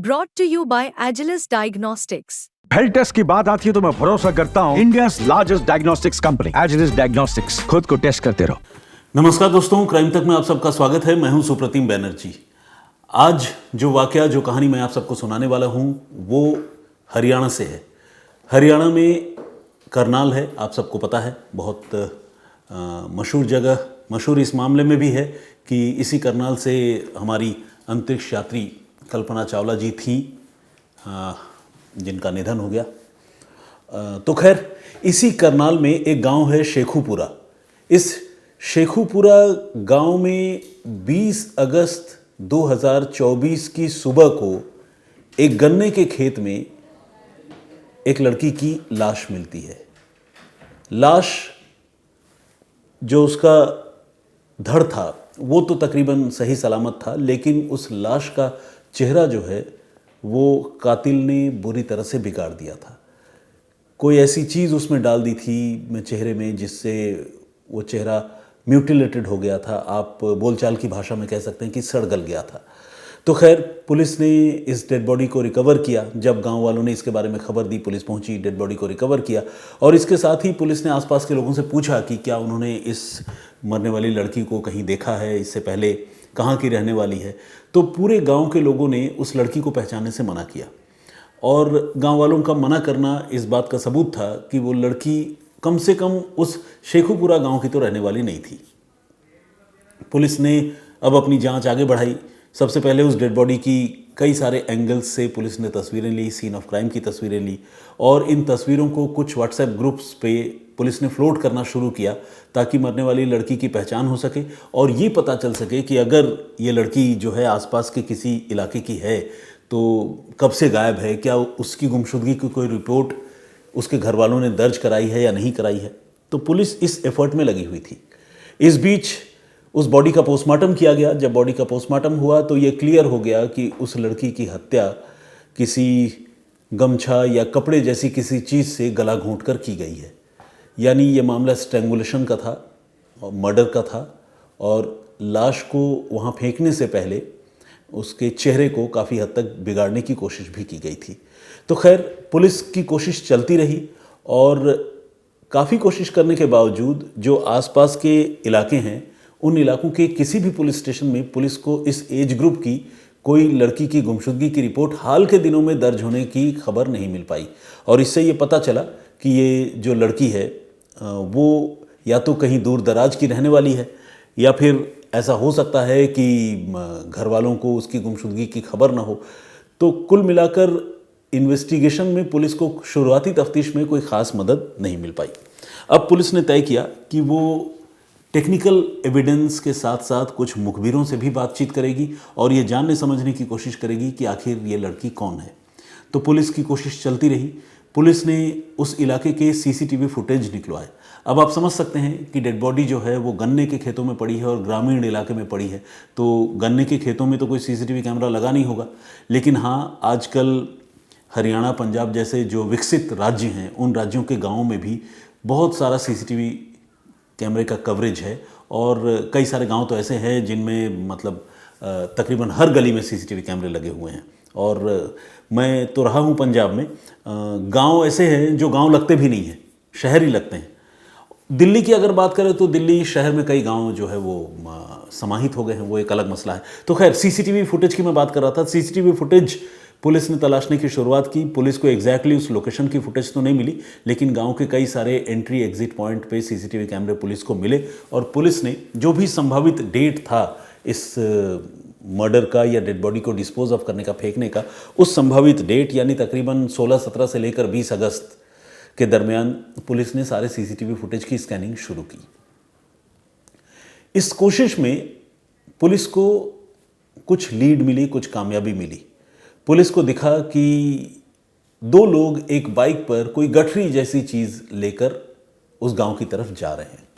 brought to you by Agilus Diagnostics. Health test की बात आती है तो मैं भरोसा करता हूँ India's largest diagnostics company Agilus diagnostics. खुद को टेस्ट करते रहो। नमस्कार दोस्तों, क्राइम तक में आप सबका स्वागत है। मैं हूं सुप्रतिम बैनर्जी। आज जो वाकया, जो कहानी मैं आप सबको सुनाने वाला हूं वो हरियाणा से है। हरियाणा में करनाल है, आप सबको पता है, बहुत मशहूर जगह। मशहूर इस मामले में भी है कि इसी करनाल से हमारी अंतरिक्ष यात्री कल्पना चावला जी थी, जिनका निधन हो गया। तो खैर, इसी करनाल में एक गांव है शेखुपुरा। इस शेखुपुरा गांव में 20 अगस्त 2024 की सुबह को एक गन्ने के खेत में एक लड़की की लाश मिलती है। लाश, जो उसका धड़ था वो तो तकरीबन सही सलामत था, लेकिन उस लाश का चेहरा जो है वो कातिल ने बुरी तरह से बिगाड़ दिया था। कोई ऐसी चीज़ उसमें डाल दी थी चेहरे में जिससे वो चेहरा म्यूटिलेटेड हो गया था। आप बोलचाल की भाषा में कह सकते हैं कि सड़ गल गया था। तो खैर, पुलिस ने इस डेड बॉडी को रिकवर किया। जब गांव वालों ने इसके बारे में खबर दी, पुलिस पहुंची, डेड बॉडी को रिकवर किया। और इसके साथ ही पुलिस ने आसपास के लोगों से पूछा कि क्या उन्होंने इस मरने वाली लड़की को कहीं देखा है, इससे पहले कहाँ की रहने वाली है। तो पूरे गांव के लोगों ने उस लड़की को पहचानने से मना किया। और गांव वालों का मना करना इस बात का सबूत था कि वो लड़की कम से कम उस शेखुपुरा गांव की तो रहने वाली नहीं थी। पुलिस ने अब अपनी जांच आगे बढ़ाई। सबसे पहले उस डेड बॉडी की कई सारे एंगल्स से पुलिस ने तस्वीरें ली, सीन ऑफ क्राइम की तस्वीरें ली, और इन तस्वीरों को कुछ व्हाट्सएप ग्रुप्स पे पुलिस ने फ्लोट करना शुरू किया ताकि मरने वाली लड़की की पहचान हो सके और ये पता चल सके कि अगर ये लड़की जो है आसपास के किसी इलाके की है तो कब से गायब है, क्या उसकी गुमशुदगी की कोई रिपोर्ट उसके घर वालों ने दर्ज कराई है या नहीं कराई है। तो पुलिस इस एफर्ट में लगी हुई थी। इस बीच उस बॉडी का पोस्टमार्टम किया गया। जब बॉडी का पोस्टमार्टम हुआ तो ये क्लियर हो गया कि उस लड़की की हत्या किसी गमछा या कपड़े जैसी किसी चीज़ से गला घोंट कर की गई है। यानी ये मामला स्ट्रैंगुलेशन का था और मर्डर का था, और लाश को वहाँ फेंकने से पहले उसके चेहरे को काफ़ी हद तक बिगाड़ने की कोशिश भी की गई थी। तो खैर, पुलिस की कोशिश चलती रही और काफ़ी कोशिश करने के बावजूद जो आसपास के इलाके हैं, उन इलाकों के किसी भी पुलिस स्टेशन में पुलिस को इस एज ग्रुप की कोई लड़की की गुमशुदगी की रिपोर्ट हाल के दिनों में दर्ज होने की खबर नहीं मिल पाई। और इससे ये पता चला कि ये जो लड़की है वो या तो कहीं दूर दराज की रहने वाली है, या फिर ऐसा हो सकता है कि घर वालों को उसकी गुमशुदगी की खबर ना हो। तो कुल मिलाकर इन्वेस्टिगेशन में पुलिस को शुरुआती तफ्तीश में कोई ख़ास मदद नहीं मिल पाई। अब पुलिस ने तय किया कि वो टेक्निकल एविडेंस के साथ साथ कुछ मुखबिरों से भी बातचीत करेगी और ये जानने समझने की कोशिश करेगी कि आखिर ये लड़की कौन है। तो पुलिस की कोशिश चलती रही। पुलिस ने उस इलाके के सीसीटीवी फुटेज निकलवाए। अब आप समझ सकते हैं कि डेड बॉडी जो है वो गन्ने के खेतों में पड़ी है और ग्रामीण इलाके में पड़ी है, तो गन्ने के खेतों में तो कोई सीसीटीवी कैमरा लगा नहीं होगा। लेकिन हाँ, आजकल हरियाणा, पंजाब जैसे जो विकसित राज्य हैं, उन राज्यों के गाँवों में भी बहुत सारा सीसीटीवी कैमरे का कवरेज है। और कई सारे गांव तो ऐसे हैं जिनमें मतलब तकरीबन हर गली में सीसीटीवी कैमरे लगे हुए हैं। और मैं तो रहा हूं पंजाब में, गांव ऐसे हैं जो गांव लगते भी नहीं हैं, शहर ही लगते हैं। दिल्ली की अगर बात करें तो दिल्ली शहर में कई गांव जो है वो समाहित हो गए हैं, वो एक अलग मसला है। तो खैर, सीसीटीवी फुटेज की मैं बात कर रहा था। सीसीटीवी फुटेज पुलिस ने तलाशने की शुरुआत की। पुलिस को एग्जैक्टली उस लोकेशन की फुटेज तो नहीं मिली, लेकिन गांव के कई सारे एंट्री एग्जिट पॉइंट पे सीसीटीवी कैमरे पुलिस को मिले। और पुलिस ने जो भी संभावित डेट था इस मर्डर का या डेड बॉडी को डिस्पोज ऑफ करने का, फेंकने का, उस संभावित डेट यानी तकरीबन 16-17 से लेकर 20 अगस्त के दरमियान पुलिस ने सारे सीसीटीवी फुटेज की स्कैनिंग शुरू की। इस कोशिश में पुलिस को कुछ लीड मिली, कुछ कामयाबी मिली। पुलिस को दिखा कि दो लोग एक बाइक पर कोई गठरी जैसी चीज़ लेकर उस गांव की तरफ जा रहे हैं,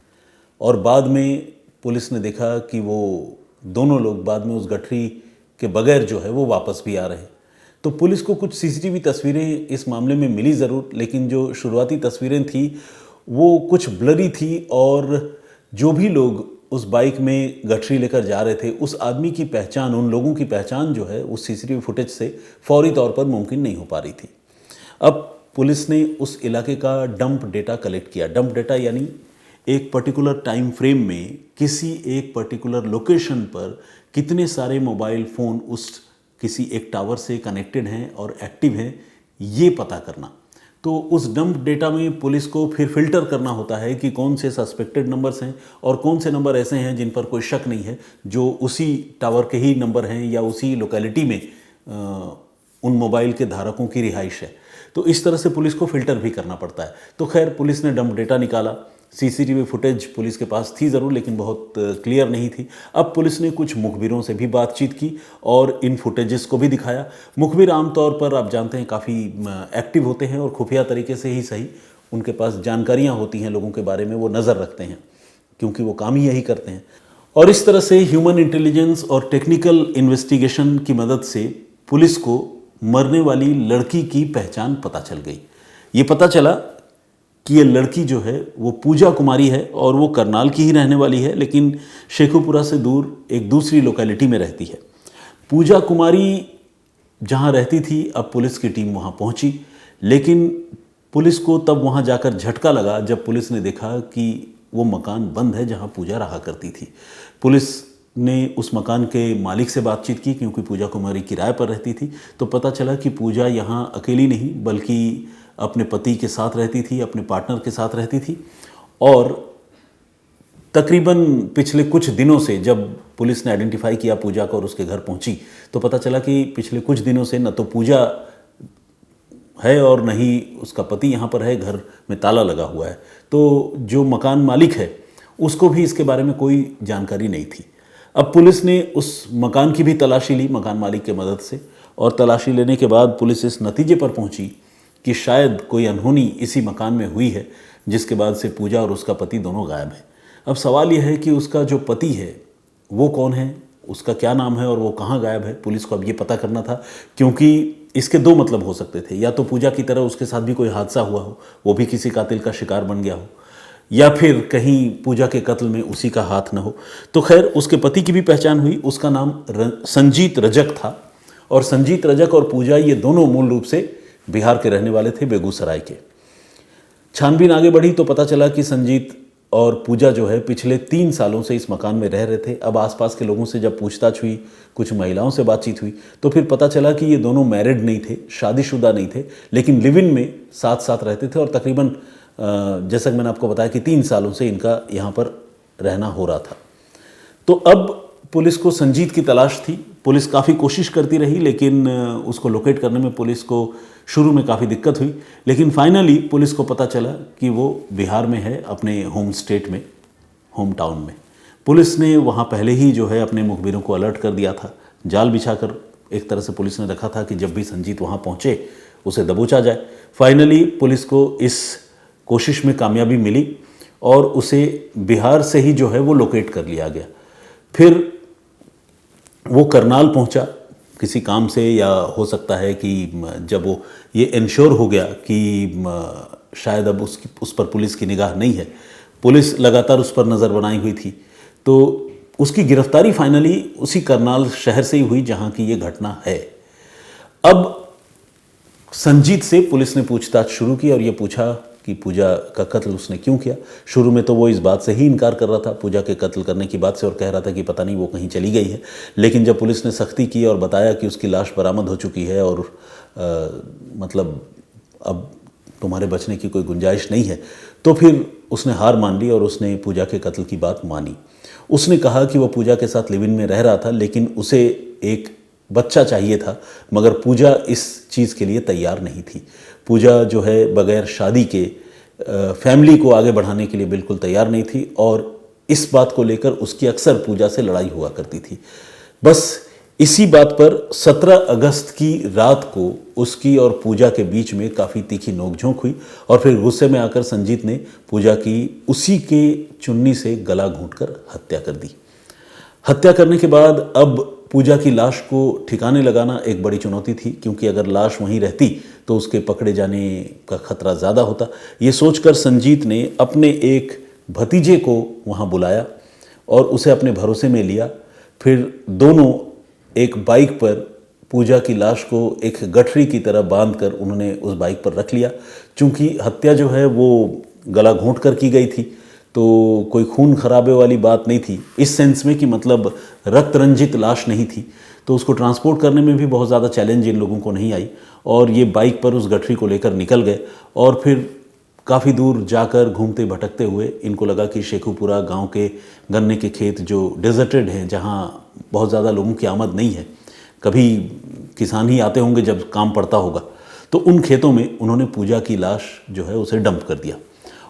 और बाद में पुलिस ने देखा कि वो दोनों लोग बाद में उस गठरी के बगैर जो है वो वापस भी आ रहे हैं। तो पुलिस को कुछ सीसीटीवी तस्वीरें इस मामले में मिली ज़रूर, लेकिन जो शुरुआती तस्वीरें थी वो कुछ ब्लरी थी, और जो भी लोग उस बाइक में गठरी लेकर जा रहे थे, उस आदमी की पहचान, उन लोगों की पहचान जो है उस सीसीटीवी फुटेज से फौरी तौर पर मुमकिन नहीं हो पा रही थी। अब पुलिस ने उस इलाके का डंप डेटा कलेक्ट किया। डंप डेटा यानी एक पर्टिकुलर टाइम फ्रेम में किसी एक पर्टिकुलर लोकेशन पर कितने सारे मोबाइल फ़ोन उस किसी एक टावर से कनेक्टेड हैं और एक्टिव हैं, ये पता करना। तो उस डंप डेटा में पुलिस को फिर फिल्टर करना होता है कि कौन से सस्पेक्टेड नंबर्स हैं और कौन से नंबर ऐसे हैं जिन पर कोई शक नहीं है, जो उसी टावर के ही नंबर हैं या उसी लोकेलिटी में उन मोबाइल के धारकों की रिहाइश है। तो इस तरह से पुलिस को फिल्टर भी करना पड़ता है। तो खैर पुलिस ने डंप डेटा निकाला। सीसीटीवी फुटेज पुलिस के पास थी ज़रूर, लेकिन बहुत क्लियर नहीं थी। अब पुलिस ने कुछ मुखबिरों से भी बातचीत की और इन फुटेजेस को भी दिखाया। मुखबिर आमतौर पर आप जानते हैं काफ़ी एक्टिव होते हैं और खुफिया तरीके से ही सही, उनके पास जानकारियाँ होती हैं लोगों के बारे में, वो नज़र रखते हैं क्योंकि वो काम ही यही करते हैं। और इस तरह से ह्यूमन इंटेलिजेंस और टेक्निकल इन्वेस्टिगेशन की मदद से पुलिस को मरने वाली लड़की की पहचान पता चल गई। ये पता चला कि ये लड़की जो है वो पूजा कुमारी है और वो करनाल की ही रहने वाली है, लेकिन शेखुपुरा से दूर एक दूसरी लोकेलिटी में रहती है। पूजा कुमारी जहाँ रहती थी, अब पुलिस की टीम वहाँ पहुँची, लेकिन पुलिस को तब वहाँ जाकर झटका लगा जब पुलिस ने देखा कि वो मकान बंद है जहाँ पूजा रहा करती थी। पुलिस ने उस मकान के मालिक से बातचीत की क्योंकि पूजा कुमारी किराए पर रहती थी। तो पता चला कि पूजा यहाँ अकेली नहीं बल्कि अपने पति के साथ रहती थी, अपने पार्टनर के साथ रहती थी। और तकरीबन पिछले कुछ दिनों से जब पुलिस ने आइडेंटिफाई किया पूजा को और उसके घर पहुंची, तो पता चला कि पिछले कुछ दिनों से न तो पूजा है और न ही उसका पति यहाँ पर है, घर में ताला लगा हुआ है। तो जो मकान मालिक है उसको भी इसके बारे में कोई जानकारी नहीं थी। अब पुलिस ने उस मकान की भी तलाशी ली मकान मालिक के मदद से, और तलाशी लेने के बाद पुलिस इस नतीजे पर पहुंची कि शायद कोई अनहोनी इसी मकान में हुई है, जिसके बाद से पूजा और उसका पति दोनों गायब हैं। अब सवाल यह है कि उसका जो पति है वो कौन है, उसका क्या नाम है और वो कहाँ गायब है। पुलिस को अब ये पता करना था, क्योंकि इसके दो मतलब हो सकते थे। या तो पूजा की तरह उसके साथ भी कोई हादसा हुआ हो, वो भी किसी कातिल का शिकार बन गया हो, या फिर कहीं पूजा के कत्ल में उसी का हाथ न हो। तो खैर उसके पति की भी पहचान हुई। उसका नाम संजीत रजक था, और संजीत रजक और पूजा ये दोनों मूल रूप से बिहार के रहने वाले थे, बेगूसराय के। छानबीन आगे बढ़ी तो पता चला कि संजीत और पूजा जो है पिछले 3 सालों से इस मकान में रह रहे थे। अब आसपास के लोगों से जब पूछताछ हुई, कुछ महिलाओं से बातचीत हुई, तो फिर पता चला कि ये दोनों मैरिड नहीं थे, शादीशुदा नहीं थे, लेकिन लिव इन में साथ साथ रहते थे। और तकरीबन जैसा कि मैंने आपको बताया कि 3 सालों से इनका यहाँ पर रहना हो रहा था। तो अब पुलिस को संजीत की तलाश थी। पुलिस काफ़ी कोशिश करती रही, लेकिन उसको लोकेट करने में पुलिस को शुरू में काफ़ी दिक्कत हुई। लेकिन फाइनली पुलिस को पता चला कि वो बिहार में है, अपने होम स्टेट में, होम टाउन में। पुलिस ने वहाँ पहले ही जो है अपने मुखबिरों को अलर्ट कर दिया था। जाल बिछाकर एक तरह से पुलिस ने रखा था कि जब भी संजीत वहाँ पहुँचे उसे दबोचा जाए। फाइनली पुलिस को इस कोशिश में कामयाबी मिली और उसे बिहार से ही जो है वो लोकेट कर लिया गया। फिर वो करनाल पहुंचा किसी काम से, या हो सकता है कि जब वो ये इंश्योर हो गया कि शायद अब उस पर पुलिस की निगाह नहीं है, पुलिस लगातार उस पर नज़र बनाई हुई थी, तो उसकी गिरफ्तारी फाइनली उसी करनाल शहर से ही हुई जहां की ये घटना है। अब संजीत से पुलिस ने पूछताछ शुरू की और ये पूछा कि पूजा का कत्ल उसने क्यों किया। शुरू में तो वो इस बात से ही इनकार कर रहा था, पूजा के कत्ल करने की बात से, और कह रहा था कि पता नहीं वो कहीं चली गई है। लेकिन जब पुलिस ने सख्ती की और बताया कि उसकी लाश बरामद हो चुकी है और मतलब अब तुम्हारे बचने की कोई गुंजाइश नहीं है, तो फिर उसने हार मान ली और उसने पूजा के कत्ल की बात मानी। उसने कहा कि वो पूजा के साथ लिव इन में रह रहा था, लेकिन उसे एक बच्चा चाहिए था, मगर पूजा इस चीज़ के लिए तैयार नहीं थी। पूजा जो है बगैर शादी के फैमिली को आगे बढ़ाने के लिए बिल्कुल तैयार नहीं थी, और इस बात को लेकर उसकी अक्सर पूजा से लड़ाई हुआ करती थी। बस इसी बात पर 17 अगस्त की रात को उसकी और पूजा के बीच में काफ़ी तीखी नोकझोंक हुई, और फिर गुस्से में आकर संजीत ने पूजा की उसी के चुन्नी से गला घोंटकर हत्या कर दी। हत्या करने के बाद अब पूजा की लाश को ठिकाने लगाना एक बड़ी चुनौती थी, क्योंकि अगर लाश वहीं रहती तो उसके पकड़े जाने का खतरा ज़्यादा होता। ये सोचकर संजीत ने अपने एक भतीजे को वहाँ बुलाया और उसे अपने भरोसे में लिया। फिर दोनों एक बाइक पर पूजा की लाश को एक गठरी की तरह बांधकर उन्होंने उस बाइक पर रख लिया। चूंकि हत्या जो है वो गला घोंट कर की गई थी, तो कोई खून खराबे वाली बात नहीं थी, इस सेंस में कि मतलब रक्त रंजित लाश नहीं थी, तो उसको ट्रांसपोर्ट करने में भी बहुत ज़्यादा चैलेंज इन लोगों को नहीं आई और ये बाइक पर उस गठरी को लेकर निकल गए। और फिर काफ़ी दूर जाकर घूमते भटकते हुए इनको लगा कि शेखुपुरा गांव के गन्ने के खेत जो डेजर्टेड हैं, जहां बहुत ज़्यादा लोगों की आमद नहीं है, कभी किसान ही आते होंगे जब काम पड़ता होगा, तो उन खेतों में उन्होंने पूजा की लाश जो है उसे डंप कर दिया।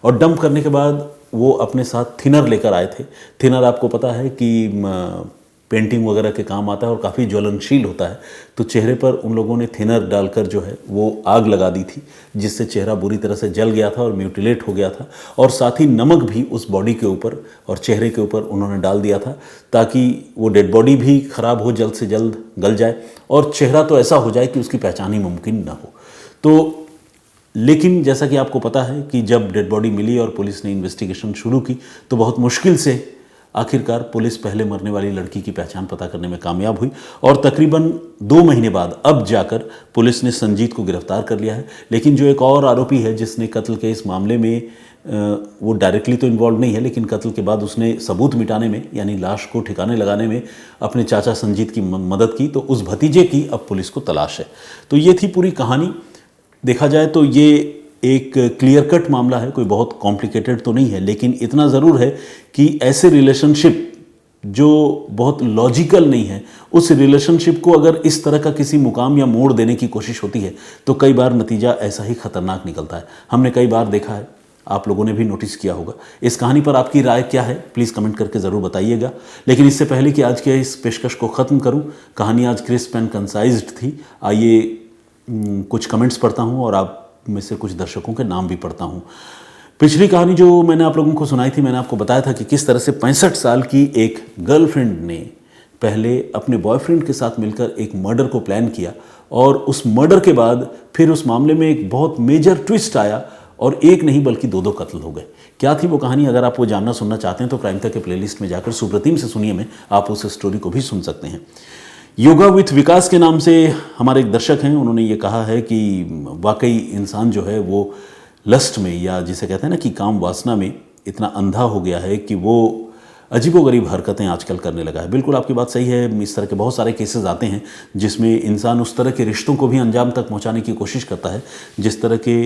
और डंप करने के बाद वो अपने साथ थिनर लेकर आए थे। थिनर आपको पता है कि पेंटिंग वगैरह के काम आता है और काफ़ी ज्वलनशील होता है, तो चेहरे पर उन लोगों ने थिनर डालकर जो है वो आग लगा दी थी, जिससे चेहरा बुरी तरह से जल गया था और म्यूटिलेट हो गया था। और साथ ही नमक भी उस बॉडी के ऊपर और चेहरे के ऊपर उन्होंने डाल दिया था, ताकि वो डेड बॉडी भी ख़राब हो, जल्द से जल्द गल जाए और चेहरा तो ऐसा हो जाए कि उसकी पहचान ही मुमकिन ना हो। तो लेकिन जैसा कि आपको पता है कि जब डेड बॉडी मिली और पुलिस ने इन्वेस्टिगेशन शुरू की, तो बहुत मुश्किल से आखिरकार पुलिस पहले मरने वाली लड़की की पहचान पता करने में कामयाब हुई और तकरीबन 2 महीने बाद अब जाकर पुलिस ने संजीत को गिरफ्तार कर लिया है। लेकिन जो एक और आरोपी है जिसने कत्ल के इस मामले में वो डायरेक्टली तो इन्वॉल्व नहीं है, लेकिन कत्ल के बाद उसने सबूत मिटाने में, यानी लाश को ठिकाने लगाने में अपने चाचा संजीत की मदद की, तो उस भतीजे की अब पुलिस को तलाश है। तो ये थी पूरी कहानी। देखा जाए तो ये एक क्लियर कट मामला है, कोई बहुत कॉम्प्लिकेटेड तो नहीं है, लेकिन इतना ज़रूर है कि ऐसे रिलेशनशिप जो बहुत लॉजिकल नहीं है, उस रिलेशनशिप को अगर इस तरह का किसी मुकाम या मोड़ देने की कोशिश होती है तो कई बार नतीजा ऐसा ही खतरनाक निकलता है। हमने कई बार देखा है, आप लोगों ने भी नोटिस किया होगा। इस कहानी पर आपकी राय क्या है, प्लीज़ कमेंट करके ज़रूर बताइएगा। लेकिन इससे पहले कि आज के इस पेशकश को ख़त्म करूं, कहानी आज क्रिस्प एंड कंसाइज्ड थी। आइए कुछ कमेंट्स पढ़ता हूं और आप में से कुछ दर्शकों के नाम भी पढ़ता हूं। पिछली कहानी जो मैंने आप लोगों को सुनाई थी, मैंने आपको बताया था कि किस तरह से 65 साल की एक गर्लफ्रेंड ने पहले अपने बॉयफ्रेंड के साथ मिलकर एक मर्डर को प्लान किया और उस मर्डर के बाद फिर उस मामले में एक बहुत मेजर ट्विस्ट आया और एक नहीं बल्कि 2 कत्ल हो गए। क्या थी वो कहानी? अगर आप वो जानना सुनना चाहते हैं तो क्राइम तक के प्लेलिस्ट में जाकर सुप्रतिम से सुनिए में आप उस स्टोरी को भी सुन सकते हैं। योगा विथ विकास के नाम से हमारे एक दर्शक हैं, उन्होंने ये कहा है कि वाकई इंसान जो है वो लस्ट में, या जिसे कहते हैं ना कि काम वासना में इतना अंधा हो गया है कि वो अजीबोगरीब हरकतें आजकल करने लगा है। बिल्कुल आपकी बात सही है। इस तरह के बहुत सारे केसेस आते हैं जिसमें इंसान उस तरह के रिश्तों को भी अंजाम तक पहुंचाने की कोशिश करता है जिस तरह के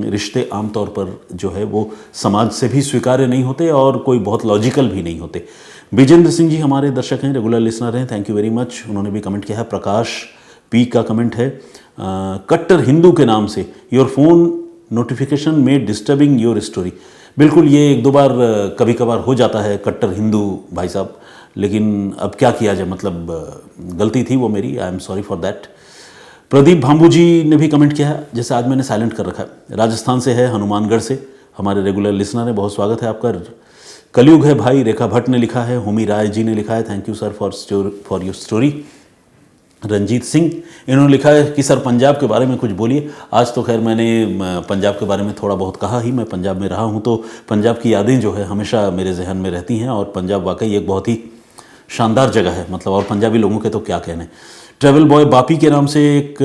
रिश्ते आमतौर पर जो है वो समाज से भी स्वीकार्य नहीं होते और कोई बहुत लॉजिकल भी नहीं होते। विजेंद्र सिंह जी हमारे दर्शक हैं, रेगुलर लिसनर हैं, थैंक यू वेरी मच। उन्होंने भी कमेंट किया है। प्रकाश पी का कमेंट है कट्टर हिंदू के नाम से, योर फोन नोटिफिकेशन में डिस्टर्बिंग योर स्टोरी। बिल्कुल ये 1-2 बार कभी कभार हो जाता है कट्टर हिंदू भाई साहब, लेकिन अब क्या किया जाए, मतलब गलती थी वो मेरी, I am sorry for that. Pradeep Bhambu ji ने भी कमेंट किया है, जैसे आज मैंने साइलेंट कर रखा है। राजस्थान से है, हनुमानगढ़ से हमारे रेगुलर लिसनर है, बहुत स्वागत है आपका। कलयुग है भाई, रेखा भट्ट ने लिखा है। होमी राय जी ने लिखा है, thank you sir for your story. Ranjit Singh इन्होंने लिखा है कि सर पंजाब के बारे में कुछ बोलिए। आज तो खैर मैंने पंजाब के बारे में थोड़ा बहुत कहा ही, मैं पंजाब में रहा हूँ तो पंजाब की यादें जो है हमेशा मेरे जहन में रहती हैं और पंजाब वाकई एक बहुत ही शानदार जगह है, मतलब और पंजाबी लोगों के तो क्या कहने। ट्रैवल बॉय बापी के नाम से एक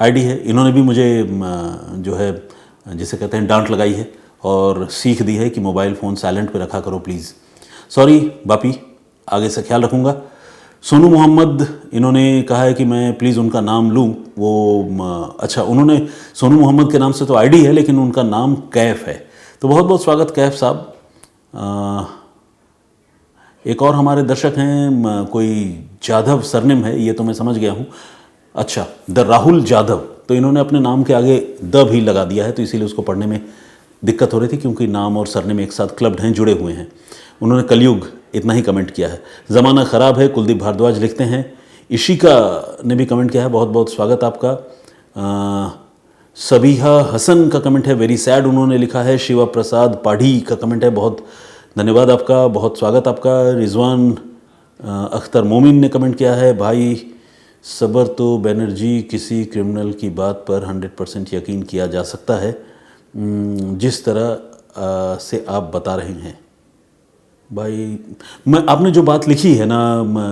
आईडी है, इन्होंने भी मुझे जो है जिसे कहते हैं डांट लगाई है और सीख दी है कि मोबाइल फ़ोन साइलेंट पे रखा करो प्लीज़। सॉरी बापी, आगे से ख्याल रखूँगा। सोनू मोहम्मद इन्होंने कहा है कि मैं प्लीज़ उनका नाम लूँ, वो अच्छा उन्होंने सोनू मोहम्मद के नाम से तो आईडी है लेकिन उनका नाम कैफ है, तो बहुत बहुत स्वागत कैफ साहब। एक और हमारे दर्शक हैं, कोई जाधव सरनेम है, ये तो मैं समझ गया हूँ। अच्छा, द राहुल जाधव, तो इन्होंने अपने नाम के आगे द भी लगा दिया है, तो इसीलिए उसको पढ़ने में दिक्कत हो रही थी क्योंकि नाम और सरनेम एक साथ क्लब्ड हैं, जुड़े हुए हैं। उन्होंने कलयुग इतना ही कमेंट किया है। ज़माना ख़राब है कुलदीप भारद्वाज लिखते हैं। इशिका ने भी कमेंट किया है, बहुत बहुत स्वागत आपका। सबीहा हसन का कमेंट है, वेरी सैड उन्होंने लिखा है। शिवा प्रसाद पाढ़ी का कमेंट है, बहुत धन्यवाद आपका, बहुत स्वागत आपका। रिजवान अख्तर मोमिन ने कमेंट किया है, भाई सबर तो बैनर्जी, किसी क्रिमिनल की बात पर 100% यकीन किया जा सकता है जिस तरह से आप बता रहे हैं। भाई मैं आपने जो बात लिखी है ना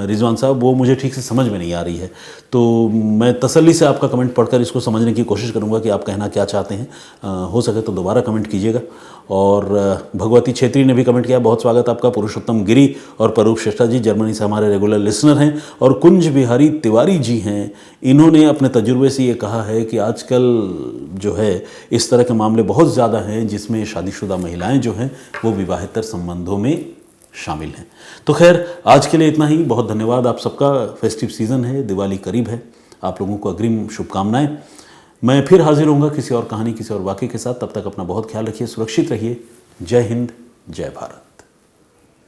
रिजवान साहब, वो मुझे ठीक से समझ में नहीं आ रही है, तो मैं तसल्ली से आपका कमेंट पढ़कर इसको समझने की कोशिश करूंगा कि आप कहना क्या चाहते हैं। हो सके तो दोबारा कमेंट कीजिएगा। और भगवती छेत्री ने भी कमेंट किया, बहुत स्वागत आपका। पुरुषोत्तम गिरी और परूप श्रेष्ठा जी जर्मनी से हमारे रेगुलर लिसनर हैं। और कुंज बिहारी तिवारी जी हैं, इन्होंने अपने तजुर्बे से ये कहा है कि आजकल जो है इस तरह के मामले बहुत ज़्यादा हैं जिसमें शादीशुदा महिलाएं जो हैं वो विवाहेतर संबंधों में शामिल हैं। तो खैर आज के लिए इतना ही। बहुत धन्यवाद आप सबका। फेस्टिव सीज़न है, दिवाली करीब है, आप लोगों को अग्रिम शुभकामनाएं। मैं फिर हाजिर होऊंगा किसी और कहानी, किसी और वाक़े के साथ। तब तक अपना बहुत ख्याल रखिए, सुरक्षित रहिए। जय हिंद, जय भारत।